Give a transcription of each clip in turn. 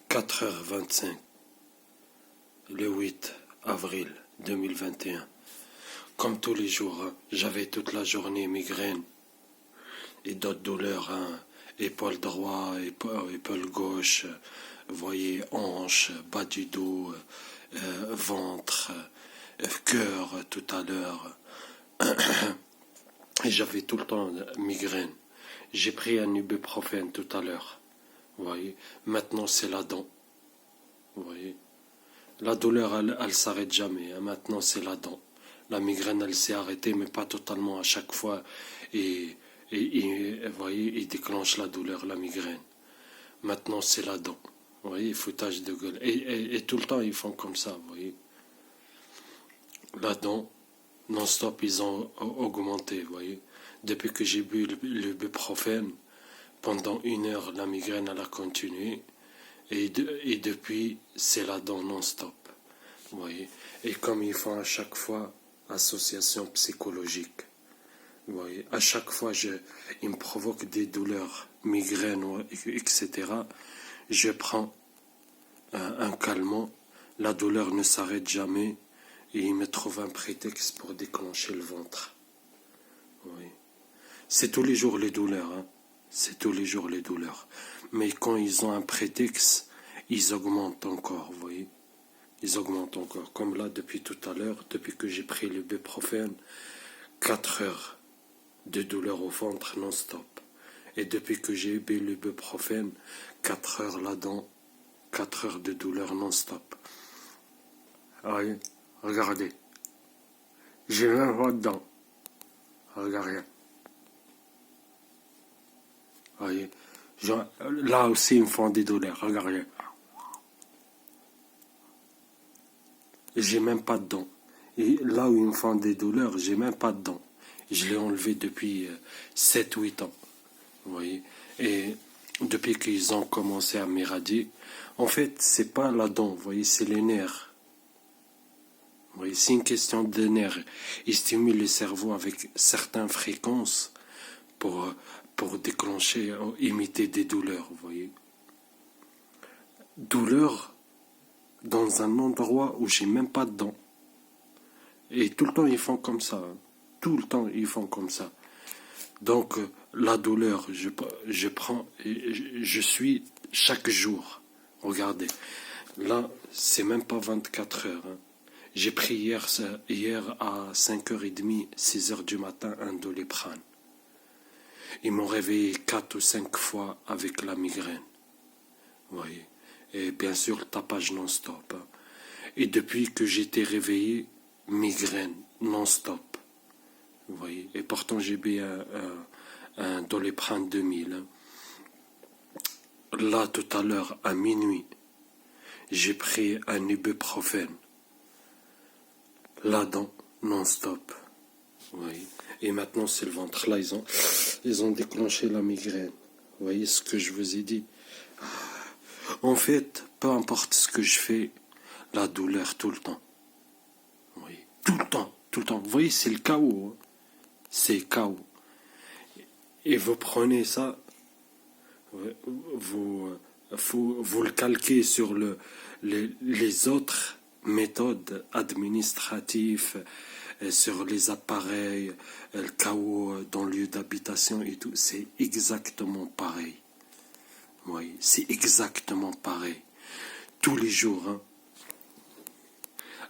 4h25, le 8 avril 2021. Comme tous les jours, j'avais toute la journée migraine et d'autres douleurs, épaule droit, épaule gauche, voyez, hanche, bas du dos, ventre, cœur tout à l'heure. Et j'avais tout le temps migraine. J'ai pris un ibuprofène tout à l'heure. Vous voyez, maintenant c'est la dent. Vous voyez, la douleur elle s'arrête jamais. Maintenant c'est la dent. La migraine elle s'est arrêtée, mais pas totalement à chaque fois. Et vous voyez, il déclenche la douleur, la migraine. Maintenant c'est la dent. Vous voyez, foutage de gueule. Et tout le temps ils font comme ça. Vous voyez, la dent non-stop ils ont augmenté. Vous voyez, depuis que j'ai bu l'ibuprofène. Pendant 1 heure, la migraine elle a continué et depuis, c'est la dent non-stop. Vous voyez. Et comme ils font à chaque fois association psychologique, vous voyez, à chaque fois, ils me provoquent des douleurs, migraines, etc. Je prends un calmant, la douleur ne s'arrête jamais et ils me trouvent un prétexte pour déclencher le ventre. Vous voyez. C'est tous les jours les douleurs, hein. C'est tous les jours les douleurs. Mais quand ils ont un prétexte, ils augmentent encore, vous voyez. Ils augmentent encore. Comme là, depuis tout à l'heure, depuis que j'ai pris le l'ibuprofène, 4 heures de douleur au ventre non-stop. Et depuis que j'ai bu le l'ibuprofène, 4 heures là-dedans, 4 heures de douleur non-stop. Voyez, regardez. J'ai même pas dedans. Regardez. Voyez, là aussi ils me font des douleurs, regardez. J'ai même pas de dents. Et là où ils me font des douleurs, j'ai même pas de dents. Je l'ai enlevé depuis 7-8 ans. Vous voyez. Et depuis qu'ils ont commencé à m'éradier, en fait, c'est pas la dent, vous voyez, c'est les nerfs. Vous voyez, c'est une question de nerfs. Ils stimulent le cerveau avec certaines fréquences pour déclencher, imiter des douleurs, vous voyez. Douleurs dans un endroit où j'ai même pas de dents. Et tout le temps, ils font comme ça. Hein. Tout le temps, ils font comme ça. Donc, la douleur, je prends, je suis chaque jour. Regardez, là, c'est même pas 24 heures. Hein. J'ai pris hier à 5h30, 6h du matin, un Doliprane. Ils m'ont réveillé 4 ou 5 fois avec la migraine. Vous voyez. Et bien sûr, le tapage non-stop. Hein. Et depuis que j'étais réveillé, migraine non-stop. Vous voyez. Et pourtant, j'ai bu un Doliprane 2000. Hein. Là, tout à l'heure, à minuit, j'ai pris un ibuprofène. Là-dedans, non-stop. Vous voyez. Et maintenant, c'est le ventre. Là, ils ont déclenché la migraine. Vous voyez ce que je vous ai dit. En fait, peu importe ce que je fais, la douleur tout le temps. Vous voyez. Tout le temps, tout le temps. Vous voyez, c'est le chaos. Hein. C'est le chaos. Et vous prenez ça, vous le calquez sur les autres méthodes administratives, sur les appareils, le chaos dans le lieu d'habitation et tout, c'est exactement pareil. Oui, c'est exactement pareil. Tous les jours, hein.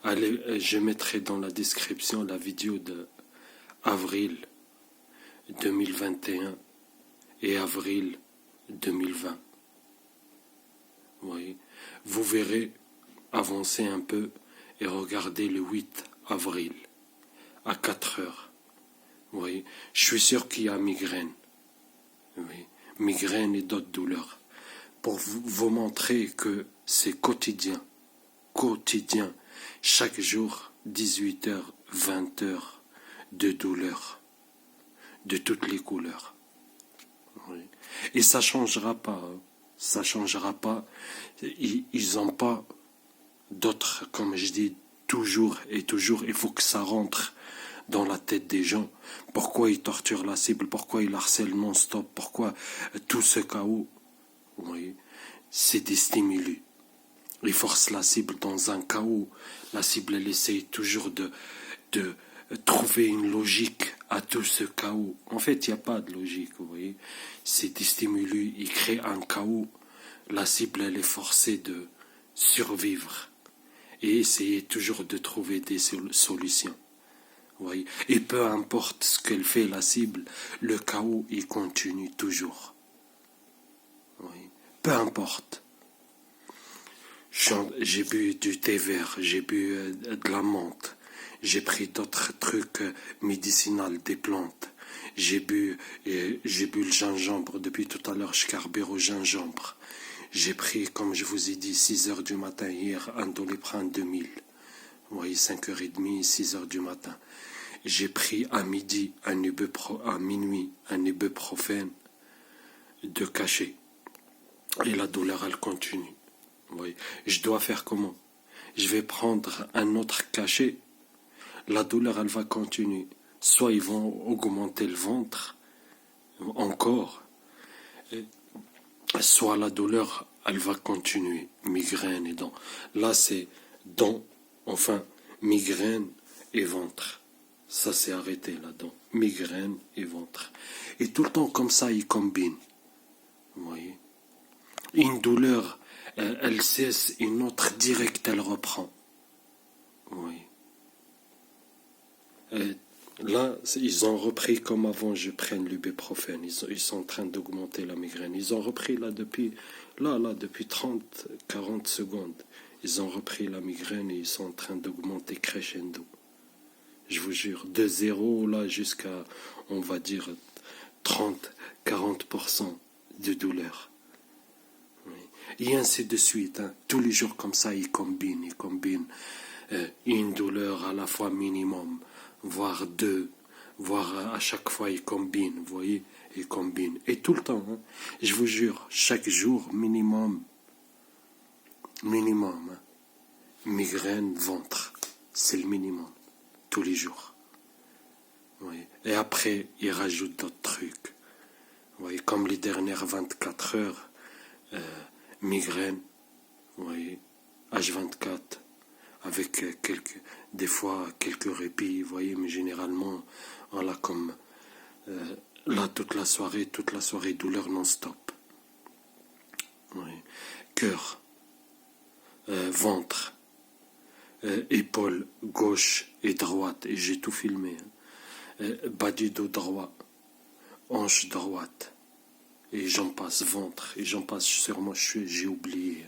Allez, je mettrai dans la description la vidéo de avril 2021 et avril 2020. Oui, vous verrez avancer un peu et regarder le 8 avril. À 4 heures. Oui, je suis sûr qu'il y a migraine. Oui, migraine et d'autres douleurs. Pour vous montrer que c'est quotidien. Quotidien. Chaque jour, 18h, 20h de douleurs. De toutes les couleurs. Oui. Et ça ne changera pas. Hein. Ça ne changera pas. Ils n'ont pas d'autres, comme je dis, toujours et toujours. Il faut que ça rentre dans la tête des gens. Pourquoi ils torturent la cible, pourquoi ils harcèlent non-stop, pourquoi tout ce chaos. Oui, c'est des stimuli. Il force la cible dans un chaos. La cible, elle essaye toujours de trouver une logique à tout ce chaos. En fait, il n'y a pas de logique, vous voyez. C'est des stimuli, il crée un chaos. La cible, elle est forcée de survivre et essayer toujours de trouver des solutions. Vous voyez. Et peu importe ce qu'elle fait, la cible, le chaos, il continue toujours. Vous voyez. Peu importe. J'ai bu du thé vert, j'ai bu de la menthe, j'ai pris d'autres trucs médicinaux, des plantes. J'ai bu le gingembre depuis tout à l'heure, je carbure au gingembre. J'ai pris, comme je vous ai dit, 6 heures du matin hier, un Doliprane 2000. Vous voyez, 5h30, 6 heures du matin. J'ai pris à midi, à minuit, un ibuprofène de cachet. Et la douleur, elle continue. Oui. Je dois faire comment? Je vais prendre un autre cachet. La douleur, elle va continuer. Soit ils vont augmenter le ventre, encore. Soit la douleur, elle va continuer. Migraine et dents. Là, c'est dents, enfin, migraine et ventre. Ça, c'est arrêté là-dedans. Migraine et ventre. Et tout le temps, comme ça, ils combinent. Vous voyez? Une douleur, elle cesse, une autre directe, elle reprend. Oui. Là, ils ont repris comme avant, je prenne l'ibuprofène. Ils sont en train d'augmenter la migraine. Ils ont repris depuis 30, 40 secondes. Ils ont repris la migraine et ils sont en train d'augmenter crescendo. Je vous jure, de 0 là jusqu'à, on va dire, 30, 40% de douleur. Et ainsi de suite, hein. Tous les jours comme ça, ils combinent une douleur à la fois minimum, voire 2, voire à chaque fois ils combinent, vous voyez, ils combinent. Et tout le temps, hein. Je vous jure, chaque jour minimum, hein. Migraine, ventre, c'est le minimum, tous les jours. Vous voyez. Et après, ils rajoutent d'autres trucs. Vous voyez, comme les dernières 24 heures, migraine, vous voyez, H24, avec des fois quelques répits, vous voyez, mais généralement, on a comme là toute la soirée, douleur non-stop. Oui. Cœur, ventre, épaule gauche et droite, et j'ai tout filmé. Bas du dos droit, hanche droite, et j'en passe, ventre, et j'en passe, sûrement j'ai oublié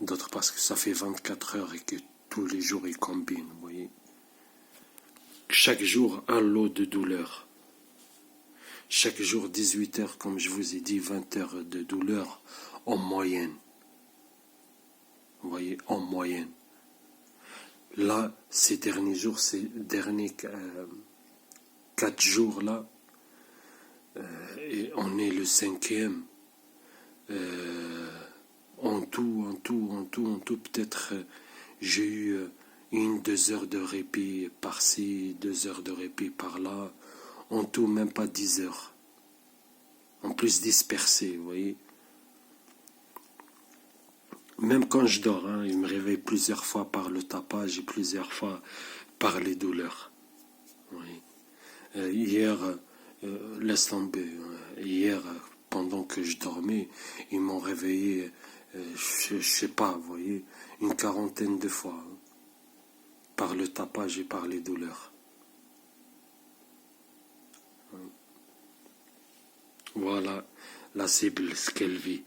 d'autres parce que ça fait 24 heures et que tous les jours ils combinent, vous voyez. Chaque jour un lot de douleur. Chaque jour 18 heures, comme je vous ai dit, 20 heures de douleur en moyenne. Vous voyez, en moyenne. Là, ces derniers jours, ces derniers 4 jours là, et on est le 5e. En tout, peut-être j'ai eu 1-2 heures de répit par-ci, 2 heures de répit par-là. En tout, même pas 10 heures. En plus dispersé, vous voyez. Même quand je dors, hein, il me réveille plusieurs fois par le tapage et plusieurs fois par les douleurs. Oui. Hier, laisse tomber. Hier, pendant que je dormais, ils m'ont réveillé, je sais pas, vous voyez, une 40aine de fois. Hein, par le tapage et par les douleurs. Voilà la cible, ce qu'elle vit.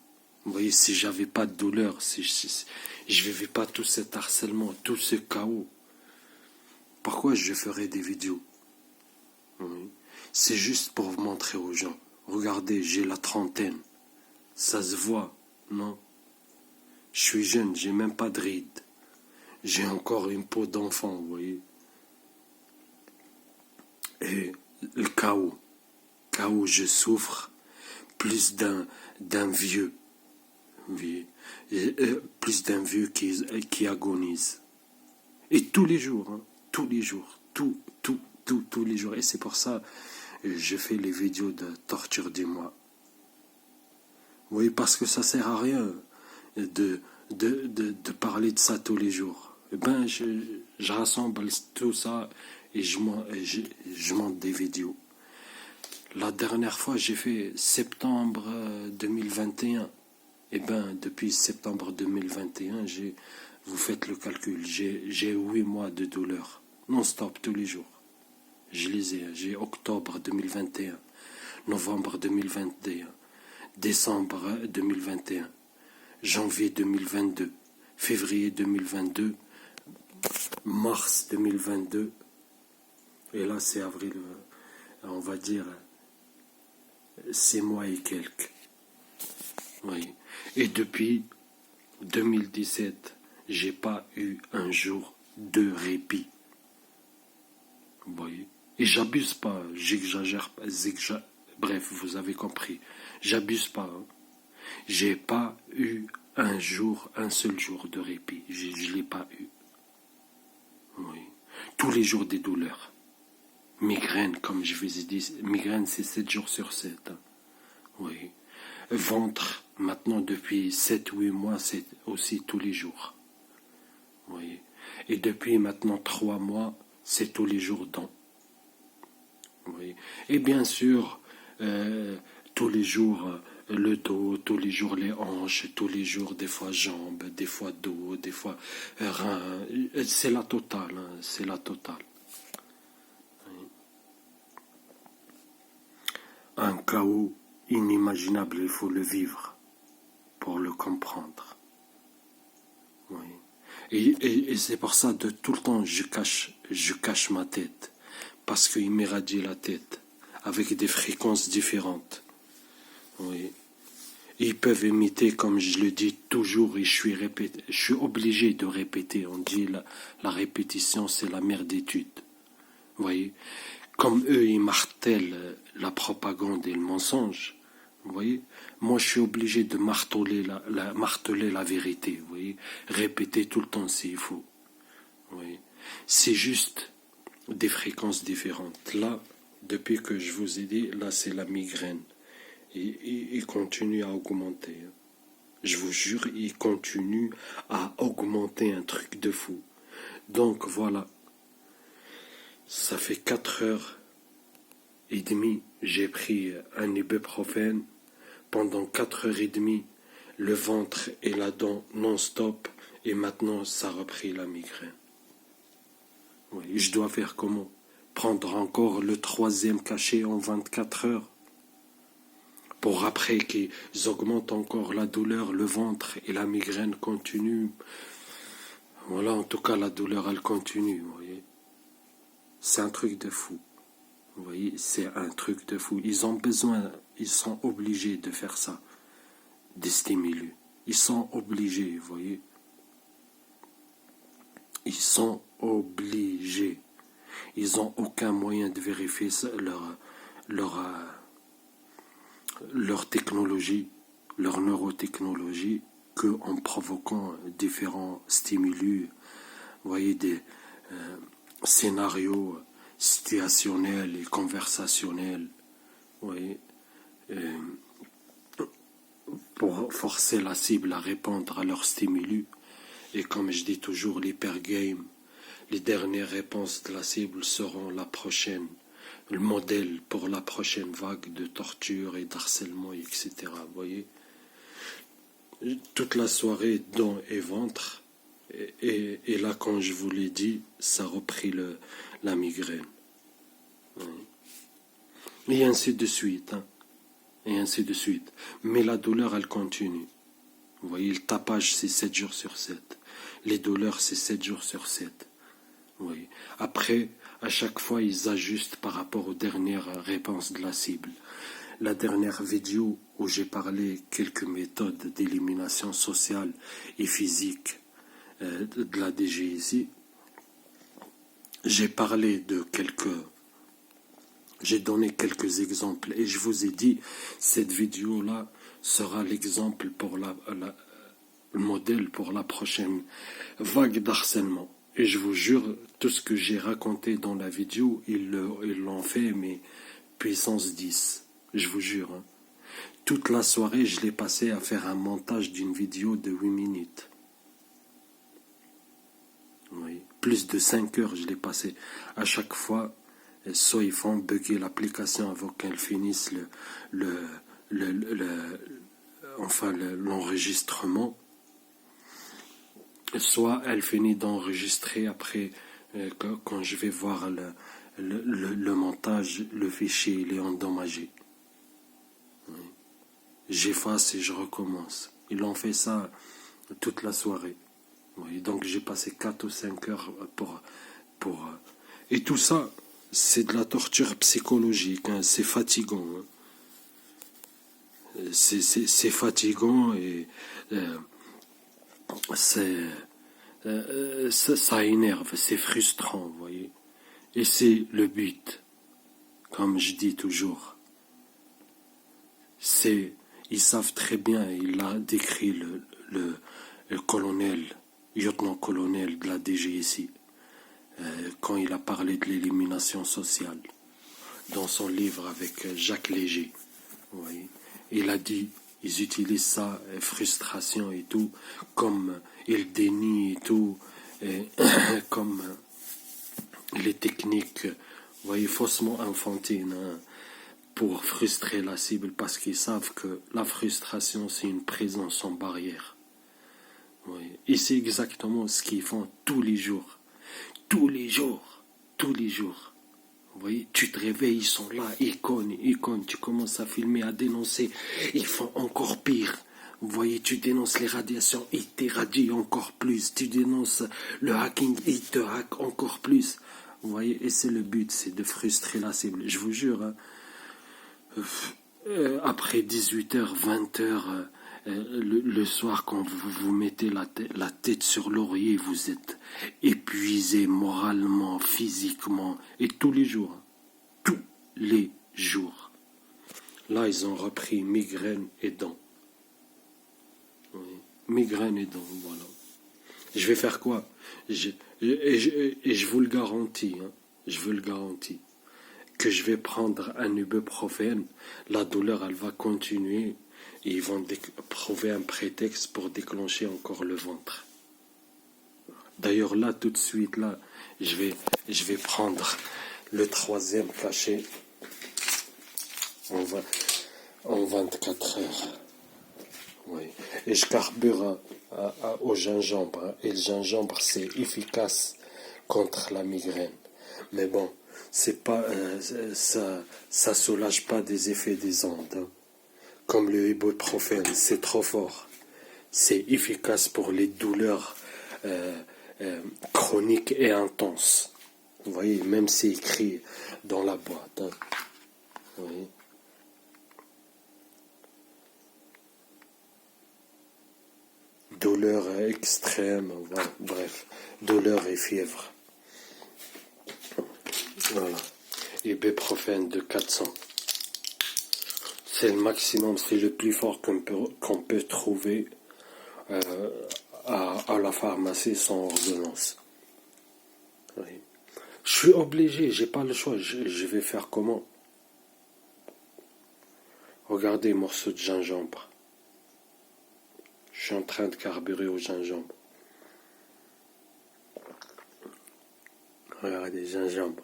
Vous voyez, si j'avais pas de douleur, si je vivais pas tout cet harcèlement, tout ce chaos, pourquoi je ferais des vidéos? Oui. C'est juste pour vous montrer aux gens. Regardez, j'ai la 30aine. Ça se voit, non? Je suis jeune, j'ai même pas de rides. J'ai encore une peau d'enfant, vous voyez. Et le chaos, je souffre plus d'un vieux. Oui. Plus d'un vieux qui agonise. Et tous les jours, hein, tous les jours, tous les jours. Et c'est pour ça que je fais les vidéos de torture du mois. Oui, parce que ça sert à rien. de parler de ça tous les jours. Eh ben, je rassemble tout ça et je monte des vidéos. La dernière fois, j'ai fait septembre 2021. Eh ben, depuis septembre 2021, vous faites le calcul, j'ai 8 mois de douleur, non-stop, tous les jours. Je les ai, j'ai octobre 2021, novembre 2021, décembre 2021, janvier 2022, février 2022, mars 2022, et là c'est avril, on va dire 6 mois et quelques. Oui. Et depuis 2017, j'ai pas eu un jour de répit. Vous voyez? Et j'abuse pas, j'exagère pas, bref, vous avez compris. J'abuse pas. Hein. J'ai pas eu un seul jour de répit. Je l'ai pas eu. Oui. Tous les jours des douleurs. Migraine, comme je vous ai dit, migraine c'est 7 jours sur 7. Hein. Oui. Ventre, maintenant depuis 7-8 mois, c'est aussi tous les jours. Oui. Et depuis maintenant 3 mois, c'est tous les jours dents. Oui. Et bien sûr, tous les jours le dos, tous les jours les hanches, tous les jours des fois jambes, des fois dos, des fois reins. C'est la totale, hein, c'est la totale. Oui. Un chaos inimaginable, il faut le vivre pour le comprendre. Oui. Et c'est pour ça de tout le temps je cache ma tête. Parce qu'il m'irradie la tête avec des fréquences différentes. Oui. Ils peuvent imiter, comme je le dis toujours, et je suis obligé de répéter. On dit la répétition, c'est la mère d'étude. Vous voyez, comme eux, ils martèlent la propagande et le mensonge. Vous voyez, moi, je suis obligé de marteler la vérité. Vous voyez, répéter tout le temps s'il faut. Vous voyez, c'est juste des fréquences différentes. Là, depuis que je vous ai dit, là c'est la migraine. Il continue à augmenter. Je vous jure, il continue à augmenter un truc de fou. Donc voilà, ça fait 4h30, j'ai pris un ibuprofène. Pendant 4h30, le ventre et la dent non-stop. Et maintenant, ça a repris la migraine. Oui, je dois faire comment? Prendre encore le 3e cachet en 24 heures pour après qu'ils augmentent encore la douleur, le ventre et la migraine continue. Voilà, en tout cas, la douleur, elle continue, vous voyez. C'est un truc de fou. Vous voyez, c'est un truc de fou. Ils ont besoin, ils sont obligés de faire ça, des stimulus. Ils sont obligés, vous voyez. Ils sont obligés. Ils n'ont aucun moyen de vérifier leur technologie, leur neurotechnologie, qu'en provoquant différents stimulus, vous voyez, des scénarios situationnels et conversationnels, vous voyez, pour forcer la cible à répondre à leurs stimulus. Et comme je dis toujours, l'hypergame, les dernières réponses de la cible seront le modèle pour la prochaine vague de torture et d'harcèlement, etc. Vous voyez, toute la soirée, dents et ventre, et là, quand je vous l'ai dit, ça a repris la migraine. Oui. Et ainsi de suite, hein. Et ainsi de suite. Mais la douleur, elle continue. Vous voyez, le tapage, c'est 7 jours sur 7. Les douleurs, c'est 7 jours sur 7. Oui. Après, à chaque fois, ils ajustent par rapport aux dernières réponses de la cible. La dernière vidéo où j'ai parlé quelques méthodes d'élimination sociale et physique de la DGSI, j'ai donné quelques exemples et je vous ai dit, cette vidéo-là sera l'exemple pour le modèle pour la prochaine vague d'harcèlement. Et je vous jure, tout ce que j'ai raconté dans la vidéo, ils l'ont fait, mais puissance 10. Je vous jure. Hein. Toute la soirée, je l'ai passé à faire un montage d'une vidéo de 8 minutes. Oui. Plus de 5 heures, je l'ai passé. À chaque fois, soit ils font bugger l'application avant qu'elle finisse l'enregistrement, soit elle finit d'enregistrer après, quand je vais voir le montage, le fichier il est endommagé. Oui. J'efface et je recommence. Ils ont fait ça toute la soirée. Oui, donc j'ai passé 4 ou 5 heures pour et tout ça, c'est de la torture psychologique, hein, c'est fatigant. Hein. C'est fatigant et ça énerve, c'est frustrant, vous voyez. Et c'est le but, comme je dis toujours. Ils savent très bien, il a décrit le colonel, lieutenant-colonel de la DGSI, quand il a parlé de l'élimination sociale, dans son livre avec Jacques Léger. Vous voyez. Il a dit, ils utilisent ça, frustration et tout, comme il dénie et tout, et comme les techniques, vous voyez, faussement enfantines, hein, pour frustrer la cible, parce qu'ils savent que la frustration, c'est une prison sans barrière. Oui. Et c'est exactement ce qu'ils font tous les jours. Tous les jours. Tous les jours. Vous voyez, tu te réveilles, ils sont là, ils cognent, tu commences à filmer, à dénoncer, ils font encore pire. Vous voyez, tu dénonces les radiations, ils t'irradient encore plus. Tu dénonces le hacking, ils te hackent encore plus. Vous voyez, et c'est le but, c'est de frustrer la cible. Je vous jure, hein, après 18h, 20h, le soir, quand vous vous mettez la tête sur l'oreiller, vous êtes épuisé moralement, physiquement, et tous les jours. Tous les jours. Là, ils ont repris migraine et dents. Oui. Migraine et dents, voilà. Je vais faire quoi? Et je vous le garantis, hein, je vous le garantis, que je vais prendre un ibuprofène, la douleur, elle va continuer, et ils vont trouver un prétexte pour déclencher encore le ventre. D'ailleurs, là, tout de suite, là, je vais prendre le 3e cachet en 24 heures. Oui. Et je carbure au gingembre. Hein. Et le gingembre, c'est efficace contre la migraine. Mais bon, c'est pas, ça soulage pas des effets des ondes. Hein. Comme le ibuprofène, c'est trop fort. C'est efficace pour les douleurs chroniques et intenses. Vous voyez, même c'est écrit dans la boîte. Hein. Vous voyez. Douleur extrême, voilà, bref, douleur et fièvre. Voilà. Ibuprofène de 400. C'est le maximum, c'est le plus fort qu'on peut trouver à la pharmacie sans ordonnance. Oui. Je suis obligé, j'ai pas le choix, je vais faire comment? Regardez, morceau de gingembre. Je suis en train de carburer au gingembre. Regardez, gingembre.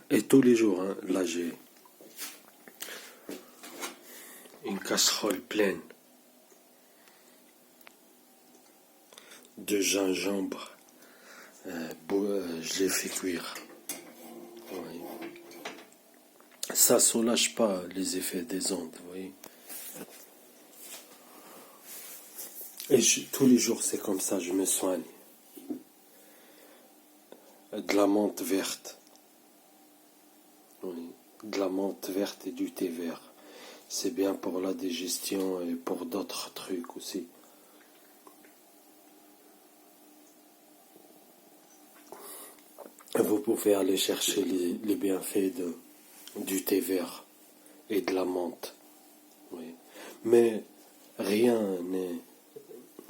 Et tous les jours, hein, là j'ai une casserole pleine de gingembre. Je l'ai fait cuire. Oui. Ça soulage pas les effets des ondes, vous voyez. Et tous les jours c'est comme ça, je me soigne. De la menthe verte. Oui. De la menthe verte et du thé vert. C'est bien pour la digestion et pour d'autres trucs aussi. Vous pouvez aller chercher les bienfaits du thé vert et de la menthe. Oui. Mais rien n'est...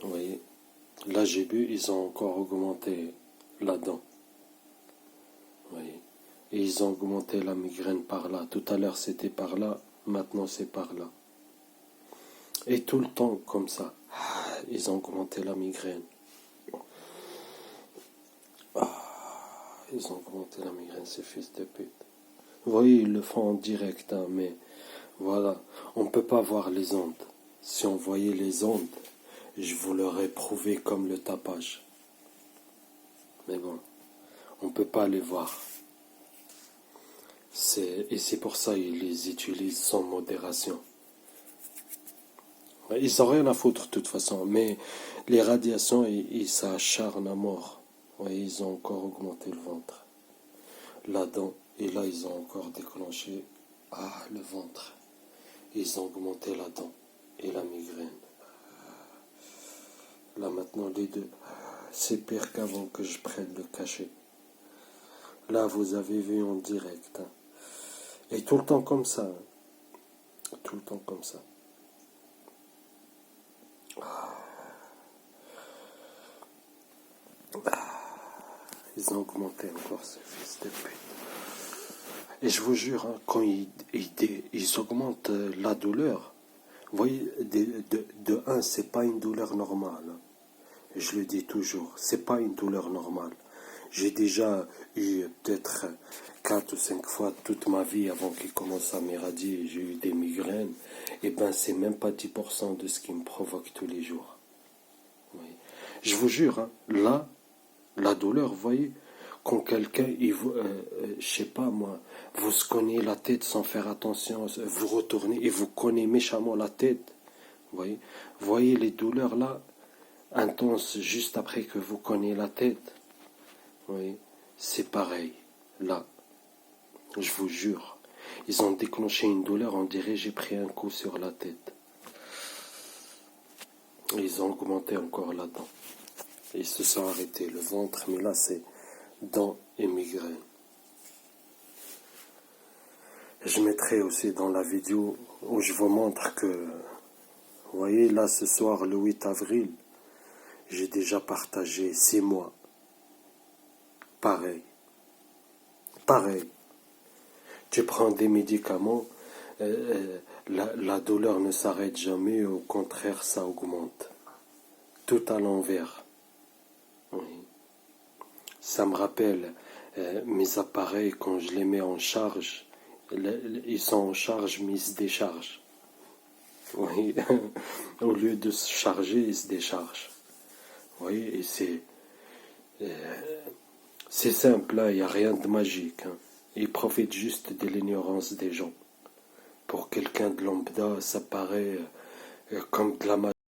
Oui. Là, j'ai vu, ils ont encore augmenté la dent. Vous voyez. Et ils ont augmenté la migraine par là. Tout à l'heure, c'était par là. Maintenant, c'est par là. Et tout le temps, comme ça. Ils ont augmenté la migraine. Ils ont augmenté la migraine, ces fils de pute. Vous voyez, ils le font en direct, hein, mais voilà. On ne peut pas voir les ondes. Si on voyait les ondes, je vous l'aurais prouvé comme le tapage. Mais bon, on ne peut pas les voir. Et c'est pour ça qu'ils les utilisent sans modération. Ils n'ont rien à foutre de toute façon, mais les radiations, ils s'acharnent à mort. Ouais, ils ont encore augmenté le ventre. La dent, et là ils ont encore déclenché le ventre. Ils ont augmenté la dent et la migraine. Là maintenant les deux, c'est pire qu'avant que je prenne le cachet. Là vous avez vu en direct. Hein. Et tout le temps comme ça. Hein. Tout le temps comme ça. Ils ont augmenté encore ces fils de pute. Et je vous jure, hein, quand ils augmentent la douleur, vous voyez, de un, c'est pas une douleur normale. Hein. Je le dis toujours, c'est pas une douleur normale. J'ai déjà eu peut-être 4 ou 5 fois toute ma vie avant qu'il commence à m'éradier, j'ai eu des migraines. Et ben, c'est même pas 10% de ce qui me provoque tous les jours. Oui. Je vous jure, hein, là, la douleur, vous voyez, quand quelqu'un, je sais pas moi, vous se cognez la tête sans faire attention, vous retournez et vous cognez méchamment la tête, vous voyez les douleurs là, intenses juste après que vous cognez la tête, vous voyez, c'est pareil, là, je vous jure, ils ont déclenché une douleur, on dirait j'ai pris un coup sur la tête. Ils ont augmenté encore la dent. Ils se sont arrêtés, le ventre, mais là c'est dents et migraine. Je mettrai aussi dans la vidéo où je vous montre que, vous voyez, là ce soir, le 8 avril, j'ai déjà partagé 6 mois. Pareil. Pareil. Tu prends des médicaments, la douleur ne s'arrête jamais, au contraire, ça augmente. Tout à l'envers. Oui. Ça me rappelle mes appareils quand je les mets en charge. Ils sont en charge, mais ils se déchargent. Oui. Au lieu de se charger, ils se déchargent. Oui, et c'est simple, il n'y a rien de magique. Hein. Ils profitent juste de l'ignorance des gens. Pour quelqu'un de lambda, ça paraît comme de la magie.